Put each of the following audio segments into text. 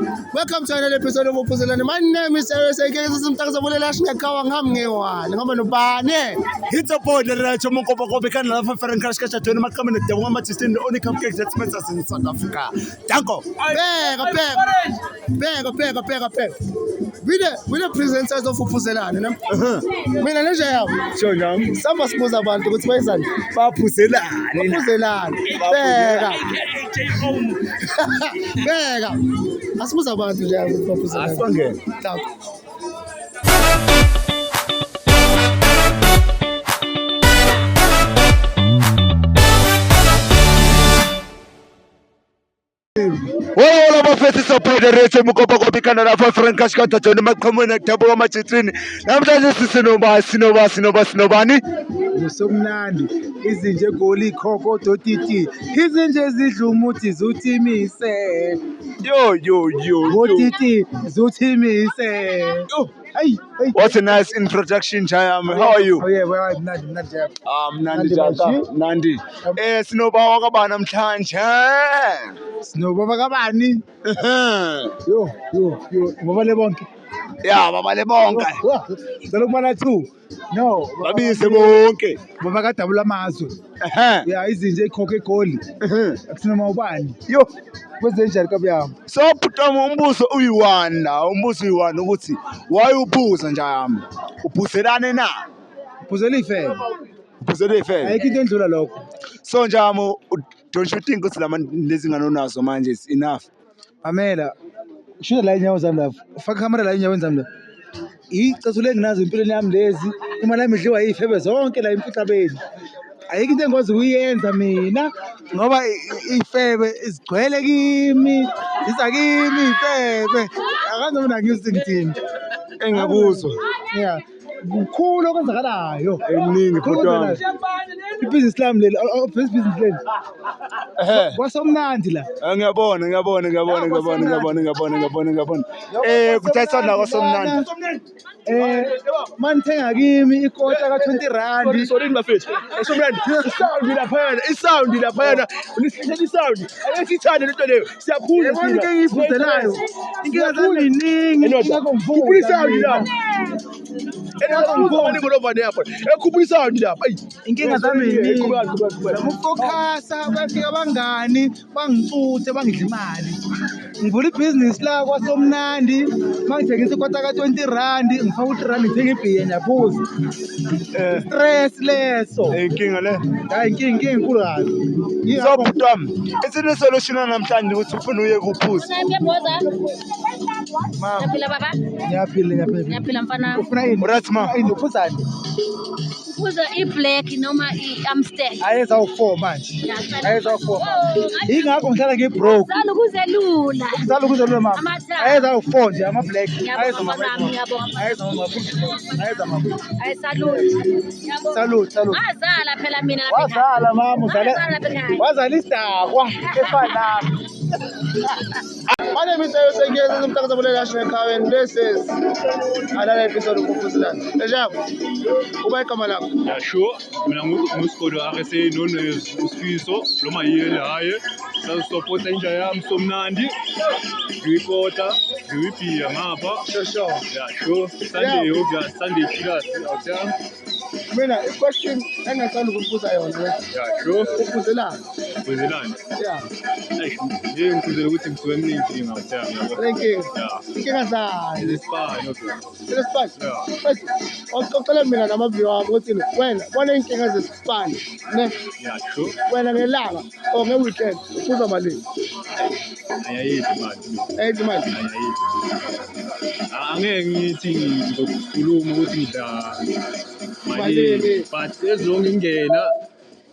Welcome to another episode of Uphuzelane. My name is Eric. Simtakazabulela shingakawa ngamngewani. Ngamba nobane. It's a boy that I told Moko can love for and crash catch at Tonamakam and the woman to stand the only cupcakes that smells us in South Africa. Danko. Peg. We the presenters of Uphuzelane. Mina nje yabo. Sure now. Samba sibuza abantu ukuthi bayizani. Uphuzelane. Pega. Asibuza abantu nje ukuthi Uphuzelane. Asibangene. All of our faces are paid the race and Mukopa Canada for Frank Kashkata to the Macomuna Tabo Machitrin. Namta Sinobani. Somnandi izinje goli khokho dotiti izinje zidlumuthi zuthimise Yo. dotiti zuthimise hey. What a nice introduction, Jayam. How are you? Oh yeah, well, not there. Nandi. Sinoba wakabana mhlanje. Sinobaba kabani? Yo. Ngoba le bonke. Yeah, baba le bonke. Salokubana 2. No. Babise bonke. Baba kadabula amazwe. Yeah, izinje ikhokhe egoli. Akusinoma ubani. Yo. Kwenze njani kabuyami? So phutama umbuso uyi-1 ukuthi wayuphuza njami. Uphuzelane na? Phuzela ifele. Uphuzele ifele. Ayikho into endlula lokho. So njami don't you think ukuthi lezi nganonazo manje is enough? Amela. Shida la inyawo zami lapha. Ufaka camera la inyaweni zami lapha. Icathulo enginazo empilweni yami lezi. Imali yami idliwa yifebe zonke la emficabeni. Ayikho into engozi ukuyenza mina ngoba ifebe izigcwele kimi. Isakimi ifebe. Akazi mina ngiyuthi ngithini. Engakuzwa. Yeah. Kukhulu okwenzakalayo. Eminingi photwami. Business lami leli, business leli. Kwasomnandi la. Ngiyabona. Kuthatha la kwasomnandi. Manithenga kimi ikota ka20 Sorry bafethu. Esomrand. Isound laphana. Unisihlela isound. Ayesithanda lento leyo. Siyaphula Yabona into engiyivuzelayo. Inkinga zami iningi. Khuphula isound lapha. Ngikubona ingolobane yapha. Ekhuphula isound lapha. Inkinga zami iningi. Ngifocus bafika abangani bangicuthe bangidla imali. Ngivula ibhizinisi la kwasomnandi mangithengisa ikota ka20 ngifaka u3 ngithenga ibhiya ngiyaphuza. Stress leso. Inkinga le. Hayi inkinga enkulu kabi. So phutwami, isini solution namhlanje ukuthi ufuna uye kuphuza. Ngiyaphila baba. Ngiyaphila. Ngiyaphila mfana. Ufuna ini? Urathma. Ini uphuzani? Uphuza i-black noma i-Amstel. Ayeza u4 manje. Ayeza u4. Ingakho ngihlala ngibroke. Sala ukuzelula. Ngizala ukuzolula mama. Amathambo. Ayeza u4 nje ama black. Ayeza Ngiyabonga mama, ngiyabonga. Ayeza mama. Ayeza mama. Ayi salute. Salute. Ngazala phela mina lapha ekhaya. Wazala mama uzale. Ngazala lapha ekhaya. Wazala isidakwa efana. My name is Eric. Simtakazabulela shingakawa. This is another episode of Uphuzelane. Ejabo. Uba igama lakho. Yeah, sure. Mina nguSigodo RSA known as uSifiso lo mayele haye. Sasupport inja yami somnandi. Ngikota, ngibhiya ngapha. Sure. Yeah, sure. Sunday chillers outside. Mina question engathanda ukubuza yona. Yeah, sure. Uphuzelane. Kwenzelani? Yeah. Nje ngikuzela ukuthi ngisuke eminengi outside yabo. Thank you. Yeah. Inkinga zayo. Lespa, Sespani. Yeah. Awuxoxele mina namaviewer wami ukuthi wena bona inkinga zesipani ne Yeah, sure. wena ngelanga or ngeweekend uphuza malini? Ayayithi manje. Eyithi manje. Angeke ngithi ngizokhuluma ukuthi ngidla Malini. but ezonke ingena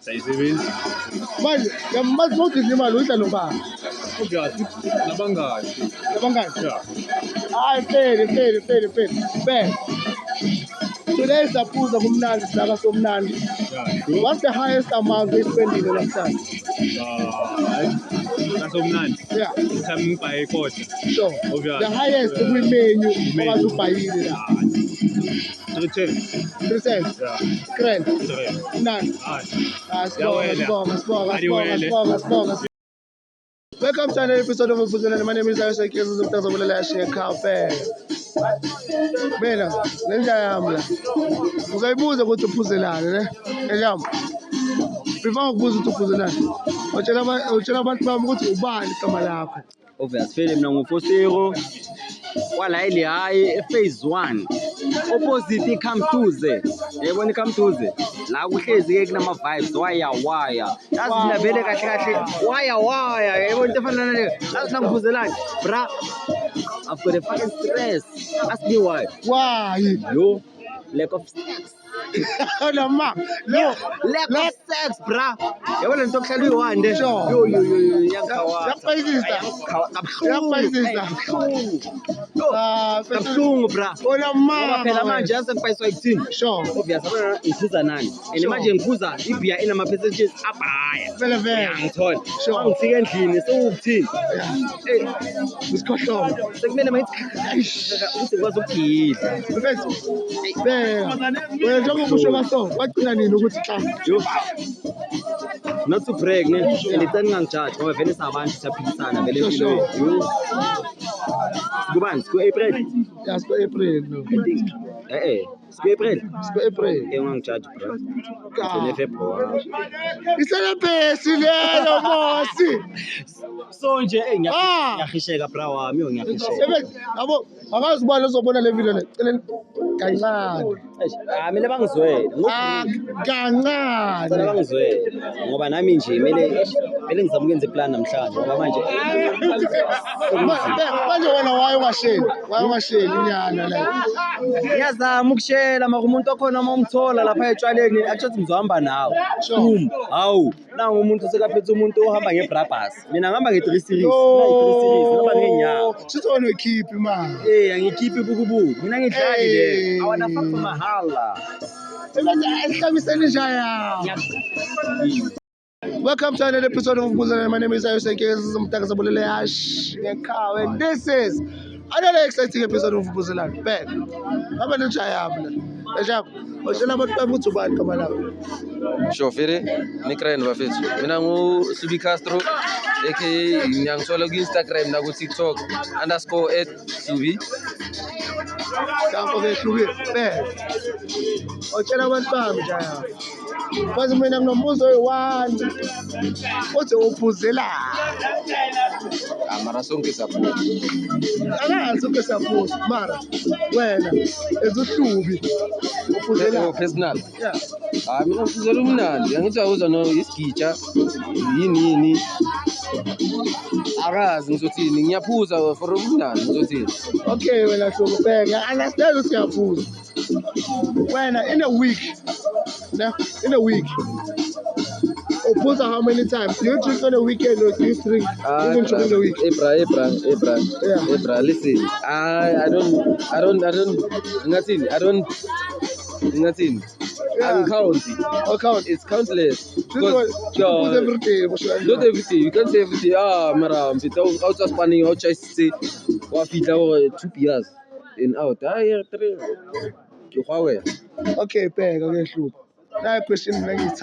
sayisebenzisa. Manje ngiyamazi ukuthi imali uyidla nobani? Obviously nabangani. Labangani? Yeah. Hayi fair. Today saphuza kumnandi silaka somnandi. Yeah, sure. What's the highest amount we spending namhlanje? Nasomnandi. Yeah, Time ngibhaye ikota. sure. Obviously. The highest kwi-menu okwazi ubhayile la. 310. 3 cents. Yeah. Grand. 3. Nani? Ah. Sibonga. Welcome Welcome to another episode of Upuzilani. My name is Ayosha Kezu Mtazabulela Shekape. Bena, lenja yami la. Uzayibuza ukuthi uphuzelani ne? Ejam. Before ukubuza ukuthi uphuzelani. Utshela abantu bami ukuthi ubani igama lakho. Obvious Philip mina ngufosero wala ile hayi phase 1 opposite iKhamtuze yabona iKhamtuze la kuhlezi ke kunama vibes waya yazi vele kahle waya yabona into efana nale lazi nangiphuzelani bra I've got a fucking stress ask me why yo lack of sex No ma. No. Lack of sex, bra. Yabona into okuhlala uyiwande. Yo Yakuphayisisa. Kabuhlungu bra. Ona ma. Phela manje yasengipayiswa ekuthini. Sure. Obvious abona ngiphuza nani. And manje ngiphuza ibhiya inama percentages abhaya. Vele. Ngithola. Ngifike endlini sewukuthini. Isikhohlobo. Sekumele mayithi ukuthi ngikwazi ukugidla. Mfethu. Wena njengoba usho kaso, wagcina nini ukuthi xa? Yo. Not to brag ne. Ngicela ngangijudge ngoba vele sabantu siyaphikisana vele empilweni. Yo. Kubani? Ku-April? Yeah, April no. I think. April. April. Ngangijudge bro. Ngene February. Iselebhesi leyo mosi. So nje ngiyahisheka bra wami ngiyahisheka. Yabo, akazi ubani uzobona le video le. Celeni kancane. Mina bangizwele. Kancane. Mina bangizwele. Ngoba nami nje mele ngizama ukwenza iplan namhlanje ngoba manje manje wena waye ungasheli inyana la. Ngiyazama ukushela mara umuntu okhona momthola lapha etshwaleni achathi ngizohamba nawe. Hawu, nangu umuntu sekaphethe umuntu ohamba ngebrabus. Mina ngihamba nge3 series, ngihamba ngenyawo. Sithi wena uyikhiphi man. Angikhiphi bukubuku. Mina ngidlali le. Awana fuck for mahala. Esihlamiseni njaya. Welcome to another episode of Upuzilani. My name is Ayosha Kezu Mtazabulela Shekape. And this is another exciting episode of Upuzilani. Ben, abantu njaya mina. Ejam, utshela abantu bami ukuthi ubani igama lakho. Shofere nikrayini bafethu mina nguSubi Castro aka ngiyangithola ku Instagram na ku TikTok _@subi Kampo ke Subi Ben. Utshela abantu bami njaya. Kwazi mina nginombuzo oyi-1 uthi uphuzelani? mara sonke sapho Akazi sonke sapho mara wena ezuhlubi uphuzelani? personal Yeah. mina ngizela umnandi angithi awuza no isigija yini akazi ngizothini ngiyaphuza for umnandi ngizothini. Okay, wena hlobo bheka understand ukuthi uyaphuza. Wena in a week uphuza how many times? Do you drink on a weekend or do you drink even during the week? Ebra, listen. I don't count it. I'll count. It's countless. Because every day. Not every day. You can't say every day. Mara, out of spanning, out just say, what feet over 2 years in out. 3. Okay, beg. Okay, sure. Now a question like it's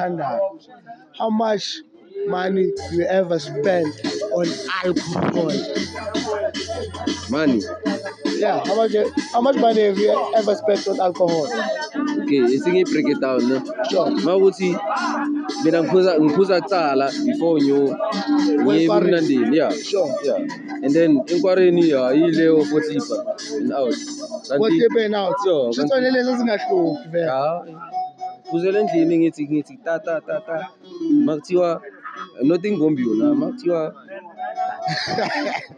how much money do you ever spend on alcohol? Money. Yeah, how much money have you ever spent on alcohol? Okay, it's in break it down. No? Sure. Mawuthi mina ngiphuza kuqala before Yeah. Sure. Yeah. And then inquiry yile 40 and out. What you paying out? Sure. Shitwa lezi zingahluphi vele. Phuzela endlini ngithi ta makuthiwa nothing ngombi yona makuthiwa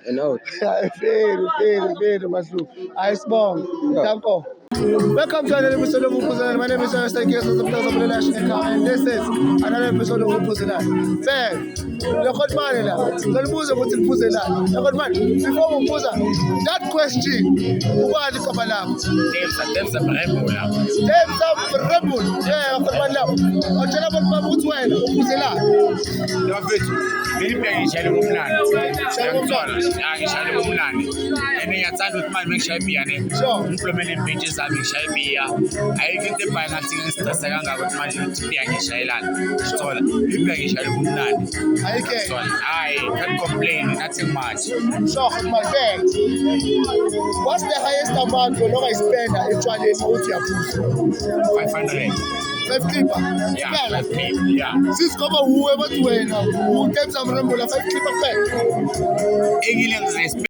and out. Very maslu. Ayisibonga. Danko. Welcome to another episode of Upuzilani. My name is Ayosha Kezu Mtazabulela Shekape. And this is another episode of Upuzilani. Ben, record man la. Ngalibuza ukuthi uphuzelani. Record man. Before umbuza that question, ubani igama lakho? Temsa Brembula. Temsa Brembula. Yeah, record man lapho. Utshela abantu bami ukuthi wena uphuzelani. Bafethu, mina ngishayela umnandi. Ngiyangithola, ngishayela umnandi. And ngiyathanda ukuthi manje ngishaya ibhiya ne. Sure. Implement impintsheza yami ngishaya ibiya ayikho into ebhayi ngathi ngistresse kangako ukuthi manje ngithi ibiya ngishayelana thola ibiya ngishayela ubumnandi ayike thola hayi can't complain nothing much sure my bag what's the highest amount loka ispenda etshwaleni uthi yaphuza 500 5 clipper yeah 5 clip yeah sisikhoba uwe bathi wena utemza mrembo la 5 clipper kuphela engile ngizayisipenda